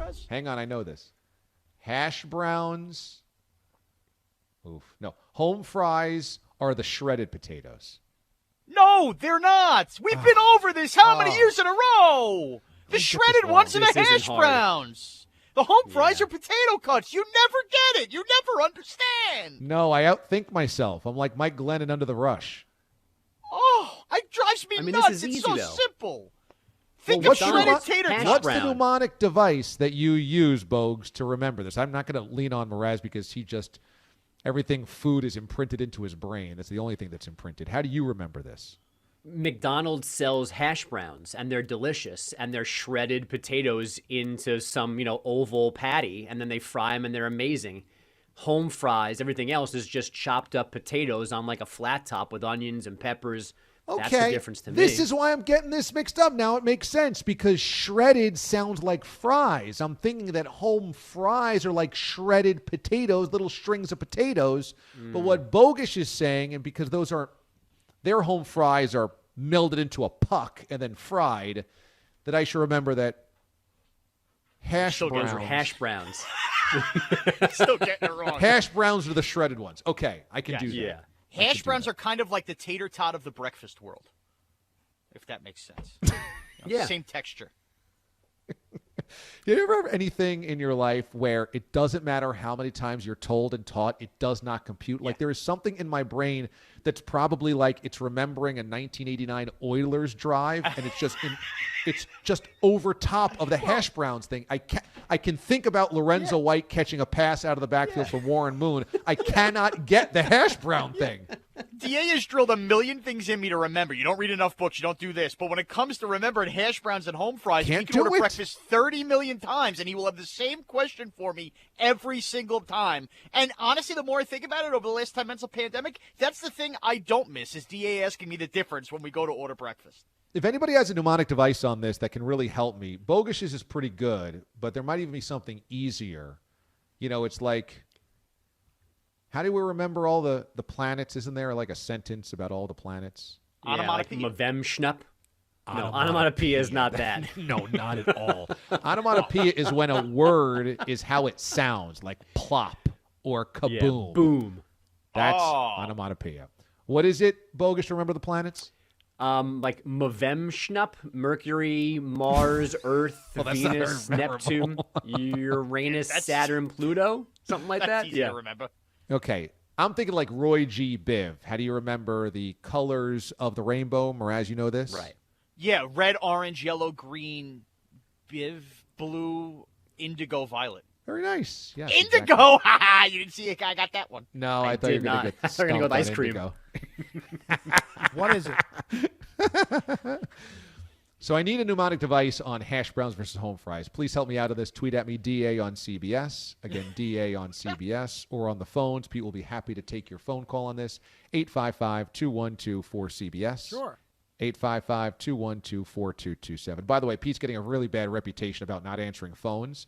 Mraz? Hang on, I know this. Hash browns. Oof. No. Home fries are the shredded potatoes. No, they're not. We've been over this how many years in a row? The shredded ones are the hash browns. The home fries are potato cuts. You never get it. You never understand. No, I outthink myself. I'm like Mike Glennon under the rush. Oh, it drives me nuts. This is easy, it's so though. simple. Think of shredded tater tots. What's the mnemonic device that you use, Bogues, to remember this? I'm not going to lean on Mraz because everything food is imprinted into his brain. That's the only thing that's imprinted. How do you remember this? McDonald's sells hash browns, and they're delicious, and they're shredded potatoes into some, oval patty, and then they fry them, and they're amazing. Home fries, everything else is just chopped up potatoes on like a flat top with onions and peppers. Okay, that's the difference to me. This is why I'm getting this mixed up. Now it makes sense because shredded sounds like fries. I'm thinking that home fries are like shredded potatoes, little strings of potatoes. But what Bogusch is saying, and because their home fries are melded into a puck and then fried, that I should remember that hash browns are hash browns. Still getting it wrong. Hash browns are the shredded ones. Okay, I can do that. Yeah. Hash browns are kind of like the tater tot of the breakfast world, if that makes sense. Same texture. Did you ever have anything in your life where it doesn't matter how many times you're told and taught, it does not compute? Like there is something in my brain that's probably like it's remembering a 1989 Oilers drive, and it's just over top of the hash browns thing. I can think about Lorenzo White catching a pass out of the backfield from Warren Moon. I cannot get the hash brown thing. D.A. has drilled a million things in me to remember. You don't read enough books. You don't do this. But when it comes to remembering hash browns and home fries, he can order breakfast 30 million times, and he will have the same question for me every single time. And honestly, the more I think about it over the last 10 months of pandemic, that's the thing I don't miss is D.A. asking me the difference when we go to order breakfast. If anybody has a mnemonic device on this that can really help me, Bogusch's is pretty good, but there might even be something easier. It's like, how do we remember all the planets? Isn't there like a sentence about all the planets? Yeah, like Mavem Schnupp. No, onomatopoeia is not that. No, not at all. Onomatopoeia is when a word is how it sounds, like plop or kaboom. Yeah, boom. That's onomatopoeia. What is it, Bogusch, to remember the planets? Like Mavem Schnupp, Mercury, Mars, Earth, Venus, Neptune, Uranus, Saturn, Pluto, something like that. Easy to remember. Okay, I'm thinking like Roy G. Biv. How do you remember the colors of the rainbow? Mraz, you know this? Right. Yeah, red, orange, yellow, green, Biv, blue, indigo, violet. Very nice. Yes, indigo! Exactly. You didn't see it. I got that one. No, I thought you were going to get We're going to go with ice cream. What is it? So I need a mnemonic device on hash browns versus home fries. Please help me out of this. Tweet at me, DA on CBS. Again, DA on CBS. Or on the phones. Pete will be happy to take your phone call on this. 855-212-4CBS. Sure. 855-212-4227. By the way, Pete's getting a really bad reputation about not answering phones.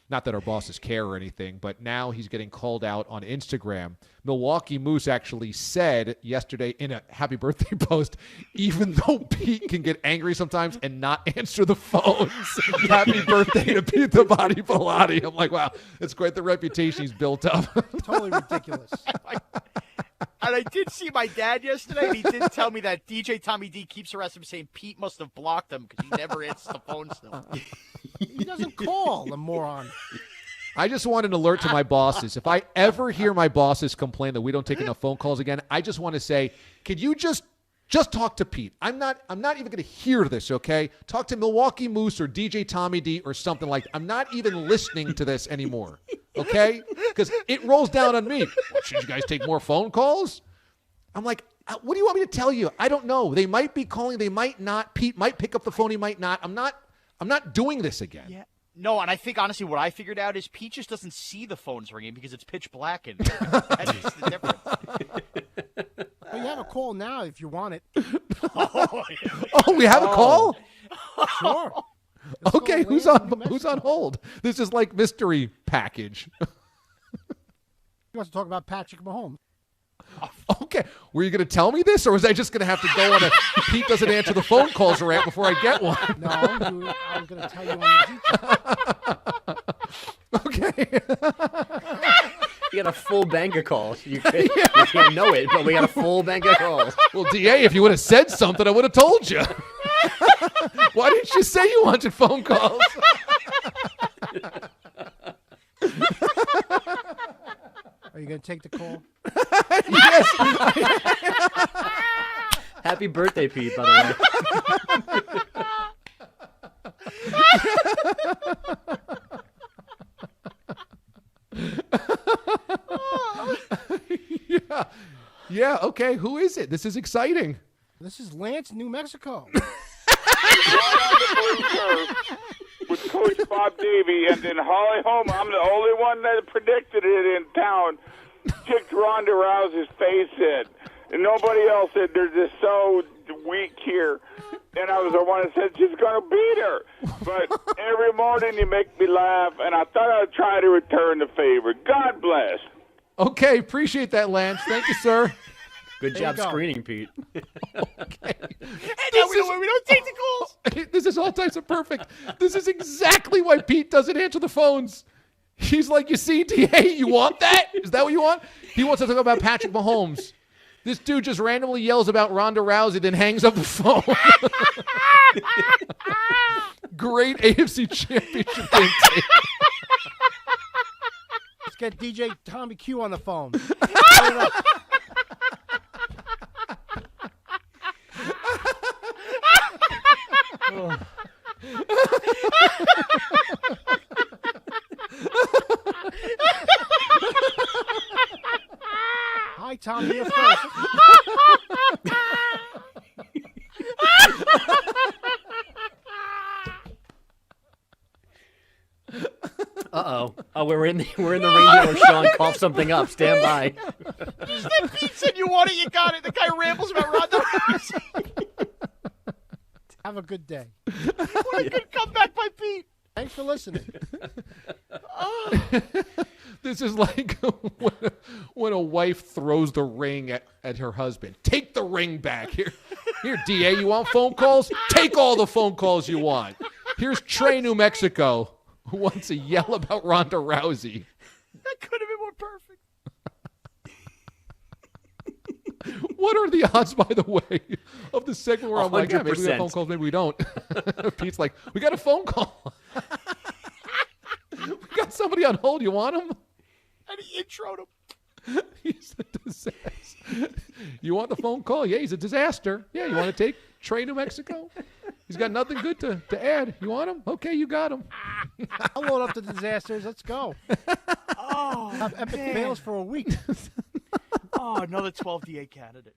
Not that our bosses care or anything, but now he's getting called out on Instagram. Milwaukee Moose actually said yesterday in a happy birthday post, even though Pete can get angry sometimes and not answer the phones, happy birthday to Pete the Body Pilati. I'm like, wow, it's quite the reputation he's built up. Totally ridiculous. And I did see my dad yesterday, and he did tell me that DJ Tommy D keeps harassing him saying Pete must have blocked him because he never answers the phone still. He doesn't call, the moron. I just want an alert to my bosses. If I ever hear my bosses complain that we don't take enough phone calls again, I just want to say, could you just talk to Pete? I'm not even going to hear this, okay? Talk to Milwaukee Moose or DJ Tommy D or something like that. I'm not even listening to this anymore, okay? Because it rolls down on me. Well, should you guys take more phone calls? I'm like, what do you want me to tell you? I don't know. They might be calling. They might not. Pete might pick up the phone. He might not. I'm not doing this again. Yeah. No, and I think, honestly, what I figured out is Pete just doesn't see the phones ringing because it's pitch black in there. That's just the difference. Well, you have a call now if you want it. Oh, we have a call? Sure. Okay, who's on hold? This is like mystery package. He wants to talk about Patrick Mahomes. Okay, were you going to tell me this, or was I just going to have to go on a Pete doesn't answer the phone calls rant before I get one? No, I was going to tell you on the detail. got a full bank of calls. You can't know it, but we got a full bank of calls. Well, DA, if you would have said something, I would have told you. Why didn't you say you wanted phone calls? Are you going to take the call? Yes. Happy birthday, Pete, by the way. Yeah, okay. Who is it? This is exciting. This is Lance, New Mexico. With Coach Bob Davey, and then Holly Holm, I'm the only one that predicted it in town, kicked Ronda Rousey's face in. And nobody else said they're just so weak here. And I was the one that said she's going to beat her. But every morning you make me laugh, and I thought I'd try to return the favor. God bless. Okay, appreciate that, Lance. Thank you, sir. Good job screening, Pete. Okay. And now we don't take the calls. This is all types of perfect. This is exactly why Pete doesn't answer the phones. He's like, you see, DA, you want that? Is that what you want? He wants to talk about Patrick Mahomes. This dude just randomly yells about Ronda Rousey, then hangs up the phone. Great AFC Championship game tape. Let's get DJ Tommy Q on the phone. Hi, Tom. Here first. Uh-oh. Oh, we're in the radio where Sean coughs something up. Stand by. Pete said you want it, you got it. The guy rambles about Ronda Rousey. Have a good day. What a good comeback by Pete. Thanks for listening. This is like when a wife throws the ring at her husband. Take the ring back. Here, DA, you want phone calls? Take all the phone calls you want. Here's Trey, New Mexico, who wants to yell about Ronda Rousey. That could have been more perfect. What are the odds, by the way, of the segment where I'm like, yeah, maybe we 100%. got phone calls, maybe we don't. Pete's like, we got a phone call. We got somebody on hold. You want him? And he introed him. He's a disaster. You want the phone call? Yeah, he's a disaster. Yeah, you want to take Trey, New Mexico? He's got nothing good to add. You want him? Okay, you got him. I'll load up the disasters. Let's go. Oh, Have epic man. fails for a week. Oh, another 12 DA candidate.